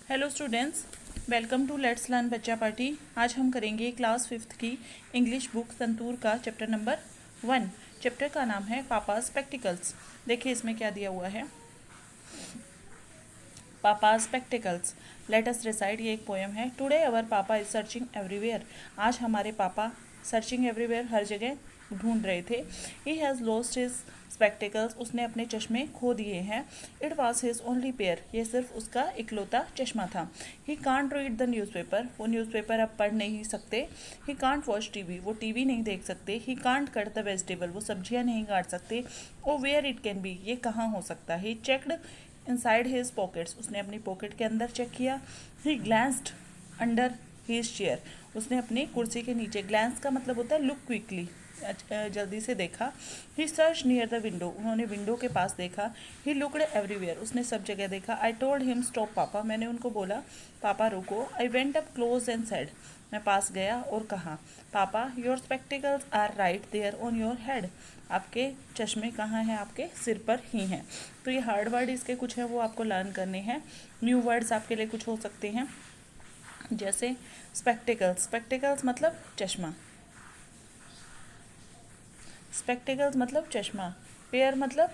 Hello students, welcome to let's learn Bachcha party. आज हम करेंगे क्लास 5th की इंग्लिश बुक संतूर का चैप्टर नंबर 1। चैप्टर का नाम है पापा स्पेक्टिकल्स। देखिए इसमें क्या दिया हुआ है। पापा स्पेक्टिकल्स लेट अस रिसाइट, ये एक पोएम है। टुडे अवर पापा इज सर्चिंग एवरीवेयर। आज हमारे पापा सर्चिंग एवरीवेयर, हर जगह ढूंढ रहे थे। He has lost his spectacles, उसने अपने चश्मे खो दिए हैं। It was his only pair, ये सिर्फ उसका इकलौता चश्मा था। He can't read the newspaper, वो न्यूज़पेपर अब पढ़ नहीं सकते। ही कांट वॉच टीवी, वो टीवी नहीं देख सकते। ही कांट कट द वेजिटेबल, वो सब्जियां नहीं काट सकते। ओ वेयर इट कैन बी, ये कहाँ हो सकता है। ही चेकड इनसाइड हिज पॉकेट्स, उसने अपनी पॉकेट के अंदर चेक किया। ही ग्लैंस्ड अंडर हिज चेयर, उसने अपनी कुर्सी के नीचे, ग्लैंस का मतलब होता है लुक क्विकली, जल्दी से देखा। ही सर्च नियर द विंडो, उन्होंने विंडो के पास देखा। ही लुकड एवरीवेयर, उसने सब जगह देखा। आई टोल्ड हिम स्टॉप पापा, मैंने उनको बोला पापा रुको। I went up close and said, मैं पास गया और कहा papa your spectacles are right there on your head, आपके चश्मे कहाँ हैं, आपके सिर पर ही हैं। तो ये हार्ड वर्ड इसके कुछ हैं, वो आपको लर्न करने हैं। न्यू वर्ड्स आपके लिए कुछ हो सकते हैं, जैसे स्पेक्टिकल्स, स्पेक्टिकल्स मतलब चश्मा, स्पेक्टिकल्स मतलब चश्मा। पेयर मतलब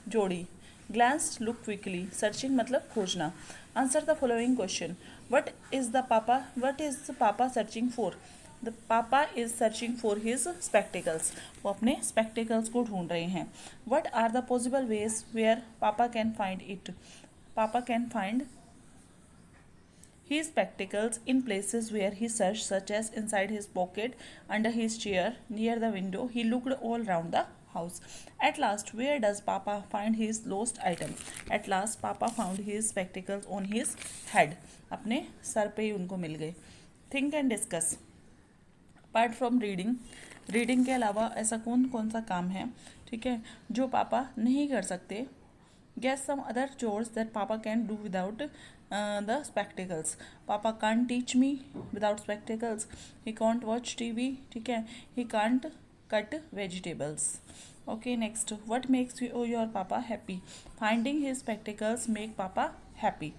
जोड़ी। Glans look quickly. सर्चिंग मतलब खोजना। Answer the following question. What is the papa searching for. The papa is searching for his spectacles, वो अपने स्पेक्टिकल्स को ढूंढ रहे हैं। What are the possible ways where papa can find it, papa can find his spectacles in places where he searched, such as inside his pocket, under his chair, near the window. He looked all round the house. At last, where does Papa find his lost item? At last, Papa found his spectacles on his head. अपने sir पे ही उनको मिल गए। Think and discuss. Apart from reading, reading के अलावा ऐसा कौन कौन सा काम है, ठीक है, जो पापा नहीं कर सकते। Guess some other chores that papa can do without the spectacles. Papa can't teach me without spectacles. He can't watch TV, ठीक है। He can't cut vegetables. Okay, next, what makes your papa happy. Finding his spectacles make papa happy,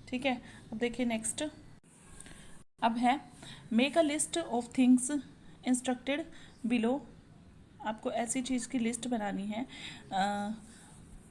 ठीक है। अब देखिए next, अब है make a list of things instructed below. आपको ऐसी चीज़ की लिस्ट बनानी है।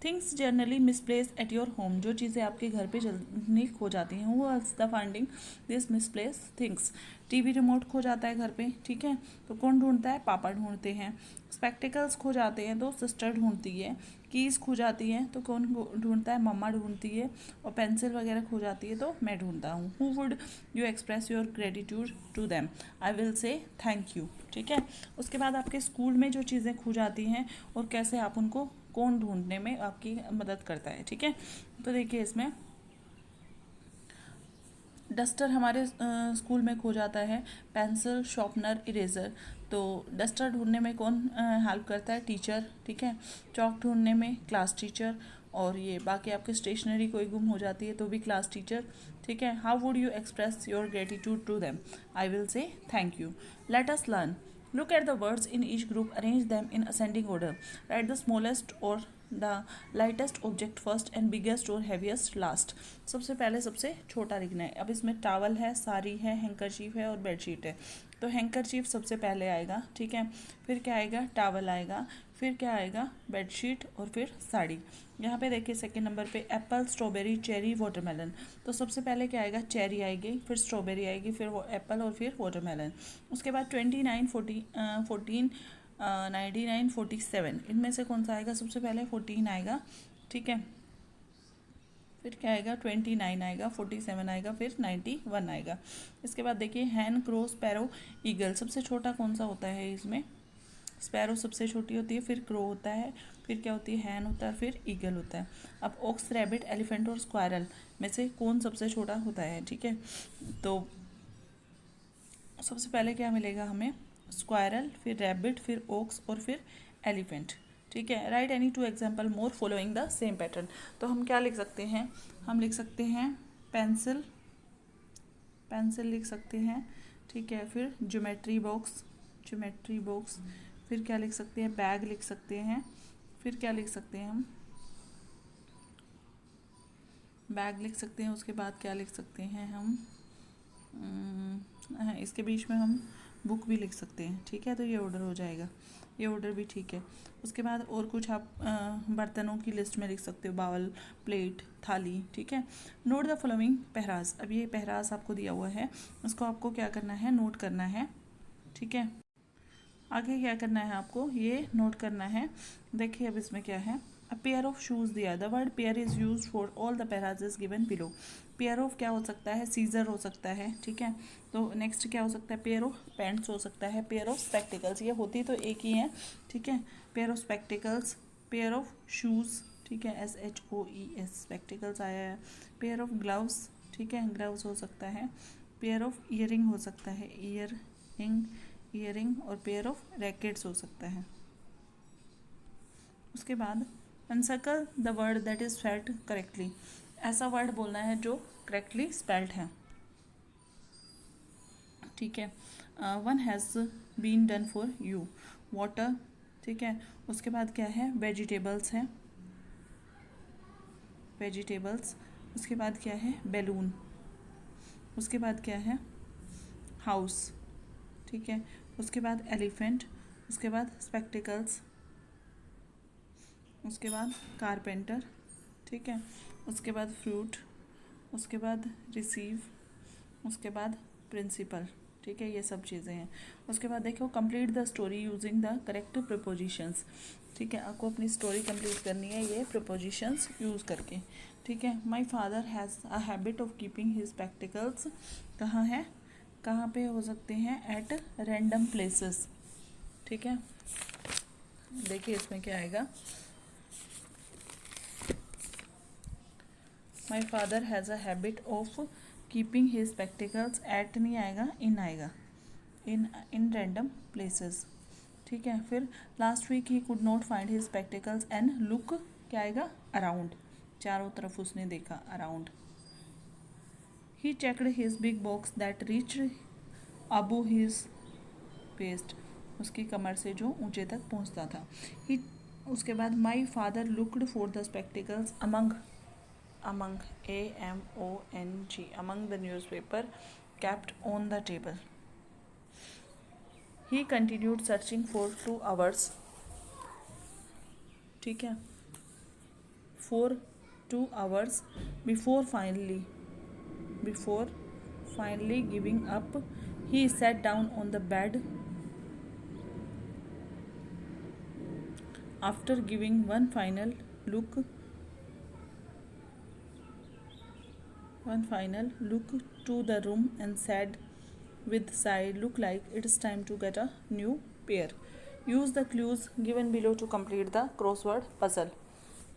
Things generally misplace at your home, जो चीज़ें आपके घर पे जल्दी खो जाती हैं। वो is the finding this misplace things. TV remote खो जाता है घर पे, ठीक है, तो कौन ढूंढता है, पापा ढूंढते हैं। स्पेक्टिकल्स खो जाते हैं तो सिस्टर ढूंढती है। कीज़ खो जाती हैं तो कौन ढूंढता है, मम्मा ढूंढती है। और पेंसिल वगैरह खो जाती है तो मैं ढूंढता हूँ। Who would you express your gratitude to them, I will say thank you, ठीक है। उसके बाद आपके स्कूल में जो चीज़ें खो जाती हैं और कैसे आप उनको, कौन ढूंढने में आपकी मदद करता है, ठीक है। तो देखिए इसमें डस्टर हमारे स्कूल में खो जाता है, पेंसिल, शॉर्पनर, इरेज़र। तो डस्टर ढूंढने में कौन हेल्प करता है, टीचर, ठीक है। चॉक ढूंढने में क्लास टीचर। और ये बाकी आपकी स्टेशनरी कोई गुम हो जाती है तो भी क्लास टीचर, ठीक है। How would you express your gratitude to them, I will say thank you. Let us learn. Look at the words in each group, arrange them in ascending order. Write the smallest or the lightest object first and biggest or heaviest last. सबसे पहले सबसे छोटा लिखना है। अब इसमें towel है, साड़ी है, हैंकरचीफ है और बेडशीट है। तो हैंकरचीफ सबसे पहले आएगा, ठीक है। फिर क्या आएगा, टावल आएगा। फिर क्या आएगा, बेडशीट और फिर साड़ी। यहाँ पे देखिए सेकंड नंबर पे एप्पल, स्ट्रॉबेरी, चेरी, वाटरमेलन। तो सबसे पहले क्या आएगा, चेरी आएगी, फिर स्ट्रॉबेरी आएगी, फिर वो एप्पल और फिर वाटरमेलन। उसके बाद 29, 14, 99, 47, इनमें से कौन सा आएगा, सबसे पहले 14 आएगा, ठीक है। फिर क्या आएगा, 29 आएगा, 47 आएगा, फिर 91 आएगा। इसके बाद देखिए हैन, क्रो, स्पैरो, ईगल। सबसे छोटा कौन सा होता है इसमें, स्पैरो सबसे छोटी होती है, फिर क्रो होता है, फिर क्या होती है, हैन होता है, फिर ईगल होता है। अब ऑक्स, रैबिट, एलिफेंट और स्क्वायरल में से कौन सबसे छोटा होता है, ठीक है। तो सबसे पहले क्या मिलेगा हमें, स्क्वायरल, फिर रैबिट, फिर ओक्स और फिर एलिफेंट, ठीक है। Right any two example more following the same pattern. तो हम क्या लिख सकते हैं, हम लिख सकते हैं पेंसिल, पेंसिल लिख सकते हैं, ठीक है। फिर ज्योमेट्री बॉक्स, ज्योमेट्री बॉक्स। फिर क्या लिख सकते हैं, बैग लिख सकते हैं। फिर क्या लिख सकते हैं हम, बैग लिख सकते हैं, उसके बाद क्या लिख सकते हैं हम, इसके बीच में हम बुक भी लिख सकते हैं, ठीक है। तो ये ऑर्डर हो जाएगा, ये ऑर्डर भी ठीक है। उसके बाद और कुछ आप बर्तनों की लिस्ट में लिख सकते हो, बाउल, प्लेट, थाली, ठीक है। Note the following phrases. अब ये पहराज आपको दिया हुआ है, उसको आपको क्या करना है, नोट करना है, ठीक है। आगे क्या करना है आपको, ये नोट करना है। देखिए अब इसमें क्या है, अ पेयर ऑफ शूज़ दिया, the word pair is use for all the phrases given below. Pair of क्या हो सकता है, सीजर हो सकता है, ठीक है। तो नेक्स्ट क्या हो सकता है, पेयर ऑफ पैंट्स हो सकता है, पेयर ऑफ स्पेक्टिकल्स, ये होती तो एक ही है, ठीक है। Pair of spectacles, pair of shoes, ठीक है, SHOES स्पेक्टिकल्स आया है। पेयर ऑफ ग्लव्स, ठीक है, ग्लव्स हो सकता है। पेयर ऑफ ईयरिंग हो सकता है, ईयरिंग, और पेयर ऑफ रैकेट्स हो सकता है। उसके बाद uncircle the word that is spelled correctly, ऐसा वर्ड बोलना है जो करेक्टली स्पेल्ड है, ठीक है। One has been done for you, water, ठीक है। उसके बाद क्या है, वेजिटेबल्स है, वेजिटेबल्स। उसके बाद क्या है, बैलून। उसके बाद क्या है, हाउस, ठीक है। उसके बाद एलिफेंट। उसके बाद स्पेक्टिकल्स। उसके बाद कारपेंटर, ठीक है। उसके बाद फ्रूट। उसके बाद रिसीव। उसके बाद प्रिंसिपल, ठीक है। ये सब चीज़ें हैं। उसके बाद देखो complete the story using the correct prepositions, ठीक है। आपको अपनी स्टोरी कंप्लीट करनी है ये प्रिपोजिशंस यूज़ करके, ठीक है। माई father has a habit of keeping his spectacles, कहाँ है, कहाँ पे हो सकते हैं, एट रैंडम प्लेसेस, ठीक है। देखिए इसमें क्या आएगा, my father has a habit of keeping his spectacles at, नहीं आएगा, इन आएगा, इन रैंडम प्लेसेस, ठीक है। फिर last week he could not find his spectacles and look, क्या आएगा, अराउंड, चारों तरफ उसने देखा, around. He checked his big box that reached above his waist, उसकी कमर से जो ऊंचे तक पहुंचता था। ही, उसके बाद my father looked for the spectacles among, AMONG, among the newspaper kept on the table. He continued searching for 2 hours, ठीक है, for 2 hours before finally giving up. He sat down on the bed after giving one final look to the room and said with sigh, look like it's time to get a new pair. Use the clues given below to complete the crossword puzzle,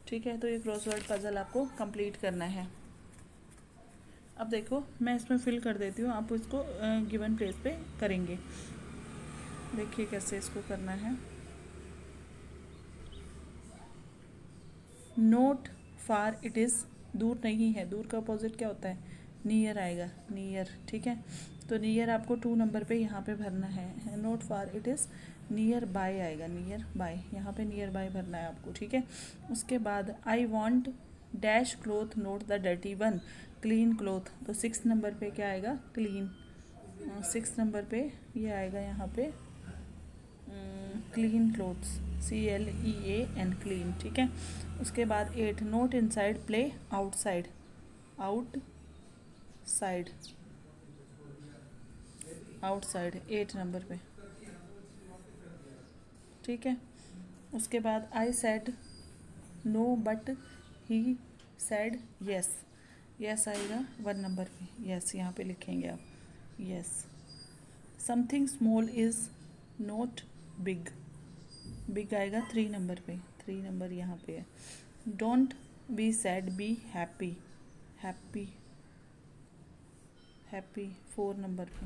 ठीक है। तो ये crossword puzzle आपको complete करना है। अब देखो मैं इसमें फिल कर देती हूँ, आप इसको गिवन प्लेस पे करेंगे। देखिए कैसे इसको करना है। नोट फार इट इज़, दूर नहीं है, दूर का अपोजिट क्या होता है, नियर आएगा, नियर, ठीक है। तो नियर आपको 2 नंबर पे यहाँ पे भरना है। Note far it is near by आएगा, नियर बाय, यहाँ पे नियर बाय भरना है आपको, ठीक है। उसके बाद I want dash cloth note the dirty one, clean cloth, तो 6 नंबर पे क्या आएगा, क्लीन। 6 नंबर पे ये आएगा यहाँ पे क्लीन क्लोथ्स, CLEAN, क्लीन, ठीक है। उसके बाद 8 not inside play outside, outside 8 number पे, ठीक है। उसके बाद I said no but he said yes, yes आएगा 1 नंबर पे, यस यहाँ पे लिखेंगे आप, yes. Something small is not big, big आएगा 3 नंबर पे, 3 नंबर यहाँ पे है। Don't be sad, be happy, happy 4 number पे।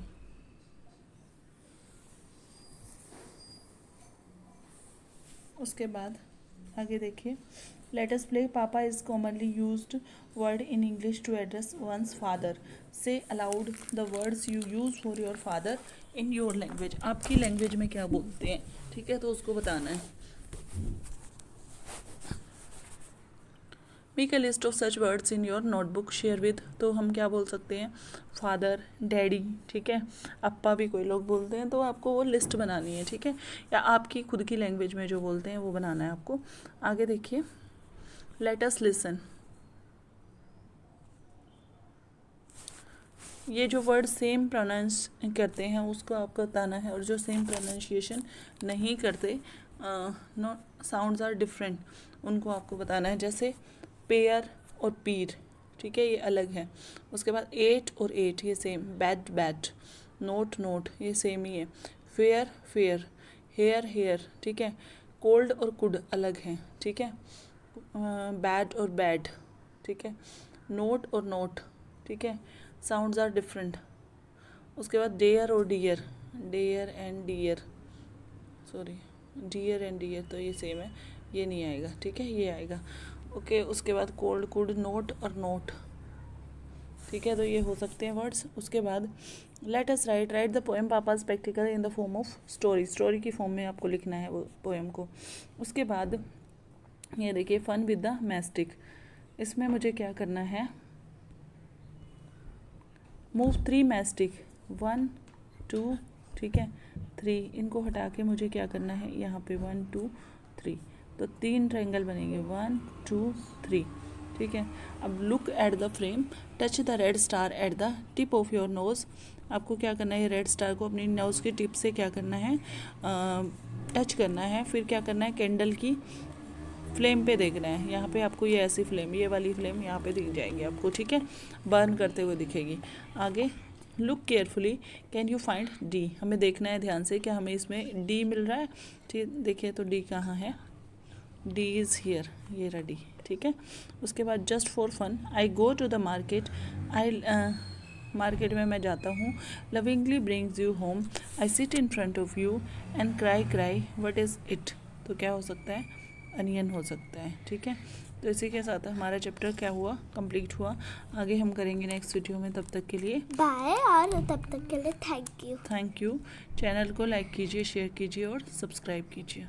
उसके बाद आगे देखिए, let us play papa is commonly used word in English to address one's father, say aloud the words you use for your father in your language, आपकी language में क्या बोलते हैं, ठीक है। तो उसको बताना है। Make a list of such words in your notebook, share with, तो हम क्या बोल सकते हैं, फादर, डैडी, ठीक है, अप्पा भी कोई लोग बोलते हैं, तो आपको वो लिस्ट बनानी है, ठीक है, या आपकी खुद की लैंग्वेज में जो बोलते हैं वो बनाना है आपको। आगे देखिए, लेट अस लिसन। ये जो वर्ड सेम प्रोनाउंस करते हैं उसको आपको बताना है, और जो सेम प्रोनाउंसिएशन नहीं करते, नो साउंड्स आर डिफरेंट, उनको आपको बताना है। जैसे पेयर और पीर, ठीक है, ये अलग है। उसके बाद एट और एट ये same, bat bat, note note ये सेम ही है। फेयर फेयर, हेयर हेयर, ठीक है। कोल्ड और कुड अलग हैं, ठीक है। बैड और बैड, ठीक है। नोट और नोट, ठीक है, साउंड्स आर डिफरेंट। उसके बाद डेयर और dear, dare and dear, sorry dear and dear तो ये सेम है, ये नहीं आएगा, ठीक है, ये आएगा। ओके, उसके बाद कोल्ड कुड, नोट और नोट, ठीक है, तो ये हो सकते हैं वर्ड्स। उसके बाद let us write the poem papa spectacle in the form of story, story की फॉर्म में आपको लिखना है वो पोएम को। उसके बाद ये देखिए, फन विद द मैस्टिक, इसमें मुझे क्या करना है, मूव 3 मैस्टिक, 1 2, ठीक है, 3, इनको हटा के मुझे क्या करना है, यहाँ पे 1 2 3, तो 3 ट्रायंगल बनेंगे, 1 2 3, ठीक है। अब look at the frame, touch the red star at the tip of your nose, आपको क्या करना है, रेड स्टार को अपनी नोज़ की टिप से क्या करना है, टच करना है। फिर क्या करना है, कैंडल की फ्लेम पे देखना है, यहाँ पे आपको ये ऐसी फ्लेम, ये वाली फ्लेम यहाँ पे दिख जाएंगी आपको, ठीक है, बर्न करते हुए दिखेगी। आगे look carefully, can you find D, हमें देखना है ध्यान से क्या हमें इसमें डी मिल रहा है, ठीक, देखिए तो डी कहाँ है, डी इज़ हियर, ये रहा डी, ठीक है। उसके बाद just for fun, I go to the market, I market में मैं जाता हूँ, lovingly brings you home, I sit in front of you and cry cry what is it, तो क्या हो सकता है, अनियन हो सकता है, ठीक है। तो इसी के साथ हमारा चैप्टर क्या हुआ, कंप्लीट हुआ। आगे हम करेंगे नेक्स्ट वीडियो में, तब तक के लिए बाय, और तब तक के लिए थैंक यू। चैनल को लाइक कीजिए, शेयर कीजिए और सब्सक्राइब कीजिए।